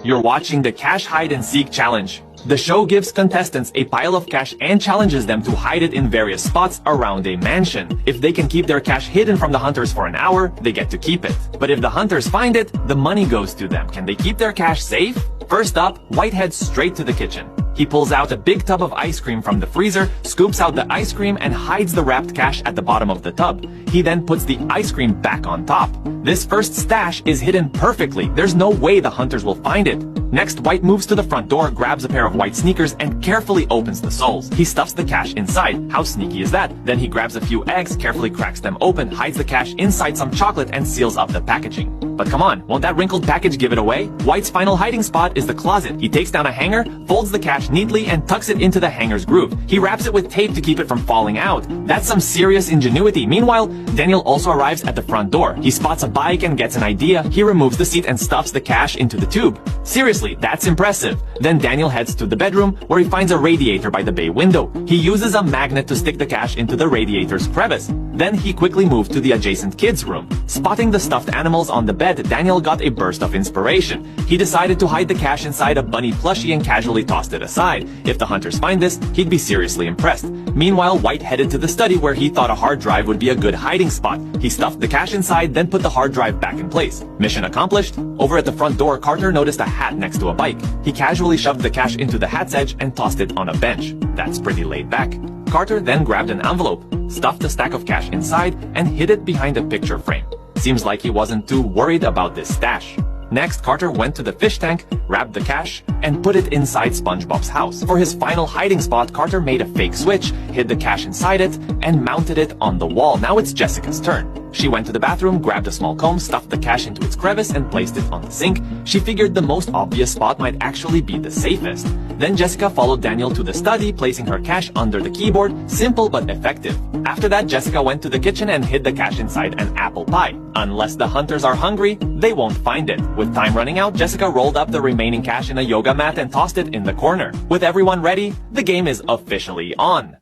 You're watching the Cash Hide and Seek Challenge. The show gives contestants a pile of cash and challenges them to hide it in various spots around a mansion. If they can keep their cash hidden from the hunters for an hour, they get to keep it. But if the hunters find it, the money goes to them. Can they keep their cash safe? First up, White heads straight to the kitchen. He pulls out a big tub of ice cream from the freezer, scoops out the ice cream, and hides the wrapped cash at the bottom of the tub. He then puts the ice cream back on top. This first stash is hidden perfectly. There's no way the hunters will find it. Next, White moves to the front door, grabs a pair of white sneakers, and carefully opens the soles. He stuffs the cash inside. How sneaky is that? Then he grabs a few eggs, carefully cracks them open, hides the cash inside some chocolate, and seals up the packaging. But come on, won't that wrinkled package give it away? White's final hiding spot is the closet. He takes down a hanger, folds the cash neatly, and tucks it into the hanger's groove. He wraps it with tape to keep it from falling out. That's some serious ingenuity. Meanwhile, Daniel also arrives at the front door. He spots a bike and gets an idea. He removes the seat and stuffs the cash into the tube. Seriously, that's impressive. Then Daniel heads to the bedroom, where he finds a radiator by the bay window. He uses a magnet to stick the cash into the radiator's crevice. Then he quickly moved to the adjacent kids' room. Spotting the stuffed animals on the bed, Daniel got a burst of inspiration. He decided to hide the cash inside a bunny plushie and casually tossed it aside. If the hunters find this, he'd be seriously impressed. Meanwhile, White headed to the study where he thought a hard drive would be a good hiding spot. He stuffed the cash inside, then put the hard drive back in place. Mission accomplished. Over at the front door, Carter noticed a hat next to a bike. He casually shoved the cash into the hat's edge and tossed it on a bench. That's pretty laid back. Carter then grabbed an envelope, stuffed a stack of cash inside, and hid it behind a picture frame. Seems like he wasn't too worried about this stash. Next, Carter went to the fish tank, grabbed the cash, and put it inside SpongeBob's house. For his final hiding spot, Carter made a fake switch, hid the cash inside it, and mounted it on the wall. Now it's Jessica's turn. She went to the bathroom, grabbed a small comb, stuffed the cash into its crevice, and placed it on the sink. She figured the most obvious spot might actually be the safest. Then Jessica followed Daniel to the study, placing her cash under the keyboard. Simple but effective. After that, Jessica went to the kitchen and hid the cash inside an apple pie. Unless the hunters are hungry, they won't find it. With time running out, Jessica rolled up the remaining cash in a yoga mat and tossed it in the corner. With everyone ready, the game is officially on.